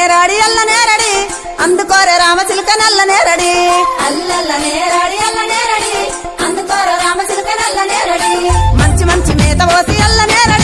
నేరాడి అల్ల నేరడి అందుకోరే రామచిలుక నల్ల నేరడి అల్లల్ల నేరాడి అల్ల నేరడి అందుకోర రామచిలుక నల్ల నేరడి మంచి మంచి మేత పోసి అల్ల నేరడి